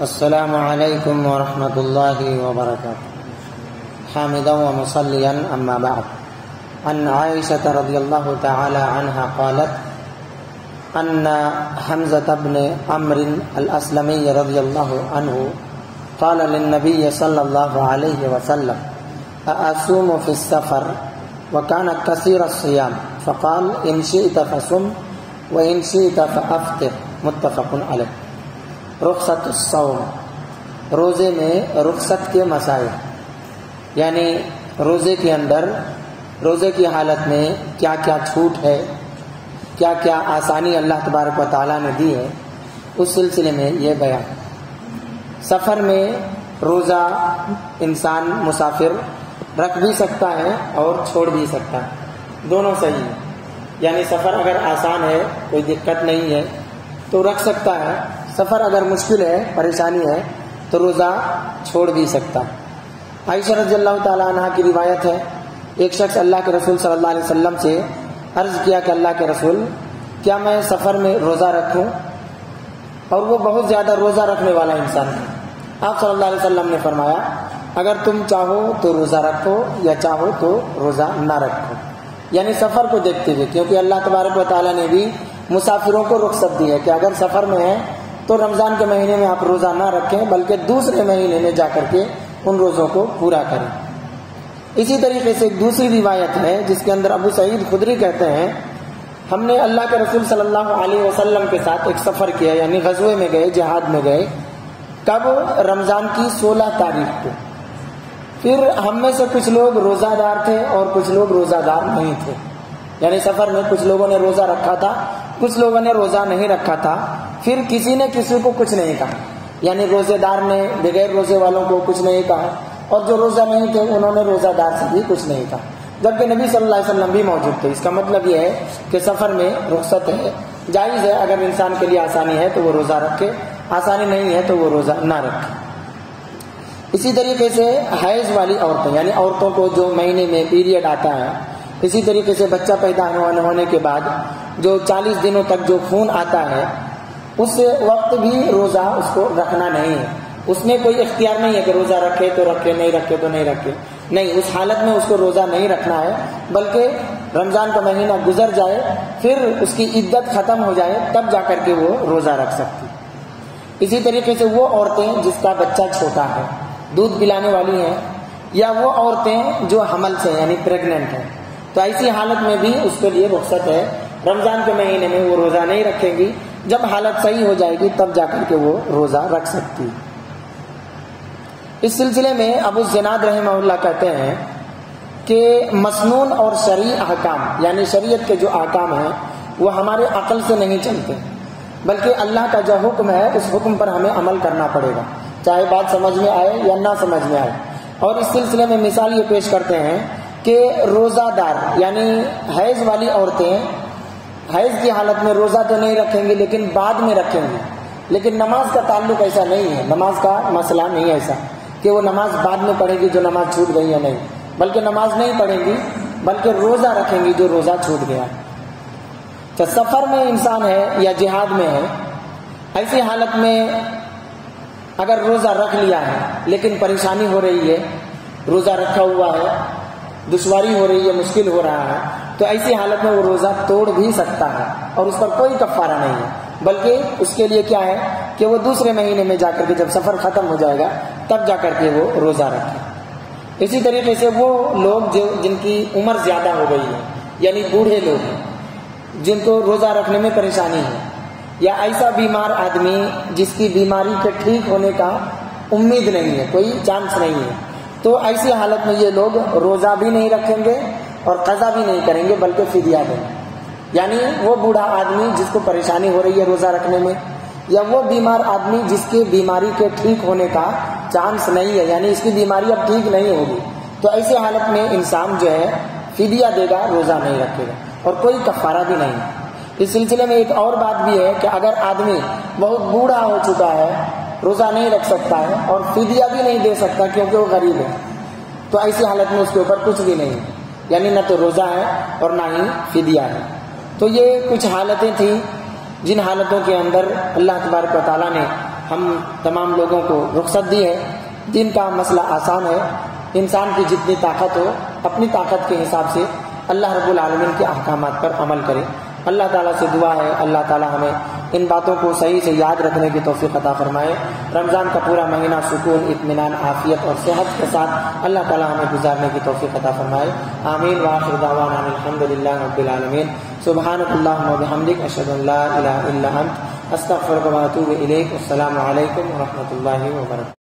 السلام علیکم ورحمۃ اللہ وبرکاتہ. حامدا ومصلیا اما بعد. عن عائشة رضی اللہ تعالی عنہا قالت ان حمزة بن عمرو الاسلمی رضی اللہ عنہ قال للنبي صلی اللہ علیہ وسلم اصوم في السفر وكان كثير الصيام فقال ان شئت فصم وان شئت فافطر. متفق علیہ. رخصت الصوم، روزے میں رخصت کے مسائل، یعنی روزے کے اندر روزے کی حالت میں کیا کیا چھوٹ ہے، کیا کیا آسانی اللہ تبارک و تعالیٰ نے دی ہے، اس سلسلے میں یہ بیان. سفر میں روزہ انسان مسافر رکھ بھی سکتا ہے اور چھوڑ بھی سکتا ہے، دونوں صحیح ہے. یعنی سفر اگر آسان ہے، کوئی دقت نہیں ہے تو رکھ سکتا ہے، سفر اگر مشکل ہے، پریشانی ہے تو روزہ چھوڑ بھی سکتا ہے. عائشہ رضی اللہ تعالی عنہ کی روایت ہے، ایک شخص اللہ کے رسول صلی اللہ علیہ وسلم سے عرض کیا کہ اللہ کے رسول، کیا میں سفر میں روزہ رکھوں؟ اور وہ بہت زیادہ روزہ رکھنے والا انسان ہے. آپ صلی اللہ علیہ وسلم نے فرمایا، اگر تم چاہو تو روزہ رکھو یا چاہو تو روزہ نہ رکھو. یعنی سفر کو دیکھتے ہوئے، کیونکہ اللہ تبارک و تعالیٰ نے بھی مسافروں کو رخصت دی ہے کہ اگر سفر میں ہے تو رمضان کے مہینے میں آپ روزہ نہ رکھیں بلکہ دوسرے مہینے میں جا کر کے ان روزوں کو پورا کریں. اسی طریقے سے ایک دوسری روایت ہے جس کے اندر ابو سعید خدری کہتے ہیں، ہم نے اللہ کے رسول صلی اللہ علیہ وسلم کے ساتھ ایک سفر کیا، یعنی غزوے میں گئے، جہاد میں گئے. کب؟ رمضان کی 16 تاریخ کو. پھر ہم میں سے کچھ لوگ روزہ دار تھے اور کچھ لوگ روزہ دار نہیں تھے. یعنی سفر میں کچھ لوگوں نے روزہ رکھا تھا، کچھ لوگوں نے روزہ نہیں رکھا تھا. پھر کسی نے کسی کو کچھ نہیں کہا، یعنی روزے دار نے بغیر روزے والوں کو کچھ نہیں کہا، اور جو روزہ نہیں تھے انہوں نے روزہ دار سے بھی کچھ نہیں کہا، جبکہ نبی صلی اللہ علیہ وسلم بھی موجود تھے. اس کا مطلب یہ ہے کہ سفر میں رخصت ہے، جائز ہے. اگر انسان کے لیے آسانی ہے تو وہ روزہ رکھے، آسانی نہیں ہے تو وہ روزہ نہ رکھے. اسی طریقے سے حیض والی عورتیں، یعنی عورتوں کو جو مہینے میں پیریڈ آتا ہے، اسی طریقے سے بچہ پیدا ہونے کے بعد جو 40 دنوں تک جو خون آتا ہے، اس وقت بھی روزہ اس کو رکھنا نہیں ہے. اس میں کوئی اختیار نہیں ہے کہ روزہ رکھے تو رکھے، نہیں رکھے تو نہیں رکھے. نہیں، اس حالت میں اس کو روزہ نہیں رکھنا ہے، بلکہ رمضان کا مہینہ گزر جائے، پھر اس کی عدت ختم ہو جائے، تب جا کر کے وہ روزہ رکھ سکتی. اسی طریقے سے وہ عورتیں جس کا بچہ چھوٹا ہے، دودھ پلانے والی ہیں، یا وہ عورتیں جو حمل سے یعنی پریگننٹ ہیں، تو ایسی حالت میں بھی اس کے لیے رخصت ہے. رمضان کے مہینے میں وہ روزہ نہیں رکھیں گی، جب حالت صحیح ہو جائے گی تب جا کر کے وہ روزہ رکھ سکتی. اس سلسلے میں ابو الزناد رحمہ اللہ کہتے ہیں کہ مسنون اور شرعی احکام، یعنی شریعت کے جو احکام ہیں وہ ہمارے عقل سے نہیں چلتے، بلکہ اللہ کا جو حکم ہے اس حکم پر ہمیں عمل کرنا پڑے گا، چاہے بات سمجھ میں آئے یا نہ سمجھ میں آئے. اور اس سلسلے میں مثال یہ پیش کرتے ہیں کہ روزہ دار یعنی حیض والی عورتیں حیض کی حالت میں روزہ تو نہیں رکھیں گی لیکن بعد میں رکھیں گی. لیکن نماز کا تعلق ایسا نہیں ہے، نماز کا مسئلہ نہیں ایسا کہ وہ نماز بعد میں پڑھے گی جو نماز چھوٹ گئی ہے، نہیں، بلکہ نماز نہیں پڑھیں گی بلکہ روزہ رکھیں گی جو روزہ چھوٹ گیا. تو سفر میں انسان ہے یا جہاد میں ہے، ایسی حالت میں اگر روزہ رکھ لیا ہے لیکن پریشانی ہو رہی ہے، روزہ رکھا ہوا ہے، دشواری ہو رہی ہے، مشکل ہو رہا ہے، تو ایسی حالت میں وہ روزہ توڑ بھی سکتا ہے اور اس پر کوئی کفارہ نہیں ہے، بلکہ اس کے لیے کیا ہے کہ وہ دوسرے مہینے میں جا کر کے جب سفر ختم ہو جائے گا تب جا کر کے وہ روزہ رکھے. اسی طریقے سے وہ لوگ جن کی عمر زیادہ ہو گئی ہے، یعنی بوڑھے لوگ ہیں جن کو روزہ رکھنے میں پریشانی ہے، یا ایسا بیمار آدمی جس کی بیماری کے ٹھیک ہونے کا امید نہیں ہے، کوئی چانس نہیں ہے، تو ایسی حالت میں یہ لوگ روزہ بھی نہیں رکھیں گے اور قضا بھی نہیں کریں گے بلکہ فدیہ دیں گے. یعنی وہ بوڑھا آدمی جس کو پریشانی ہو رہی ہے روزہ رکھنے میں، یا وہ بیمار آدمی جس کی بیماری کے ٹھیک ہونے کا چانس نہیں ہے، یعنی اس کی بیماری اب ٹھیک نہیں ہوگی، تو ایسی حالت میں انسان جو ہے فدیہ دے گا، روزہ نہیں رکھے گا اور کوئی کفارہ بھی نہیں. اس سلسلے میں ایک اور بات بھی ہے کہ اگر آدمی بہت بوڑھا ہو چکا ہے، روزہ نہیں رکھ سکتا ہے اور فدیہ بھی نہیں دے سکتا کیونکہ وہ غریب ہے، تو ایسی حالت میں اس کے اوپر کچھ بھی نہیں، یعنی نہ تو روزہ ہے اور نہ ہی فدیہ ہے. تو یہ کچھ حالتیں تھیں جن حالتوں کے اندر اللہ تبارک و تعالیٰ نے ہم تمام لوگوں کو رخصت دی ہے. دین کا مسئلہ آسان ہے. انسان کی جتنی طاقت ہو اپنی طاقت کے حساب سے اللہ رب العالمین کے احکامات پر عمل کرے. اللہ تعالیٰ سے دعا ہے اللہ تعالیٰ ہمیں ان باتوں کو صحیح سے یاد رکھنے کی توفیق عطا فرمائے. رمضان کا پورا مہینہ سکون، اطمینان، عافیت اور صحت کے ساتھ اللہ تعالیٰ ہمیں گزارنے کی توفیق عطا فرمائے. آمین. وآخر دعوانا الحمدللہ رب العالمین. سبحانک اللہم و بحمدک، اشہد ان لا الہ الا انت، استغفرک و اتوب الیک. السلام علیکم و رحمۃ اللہ وبرکاتہ.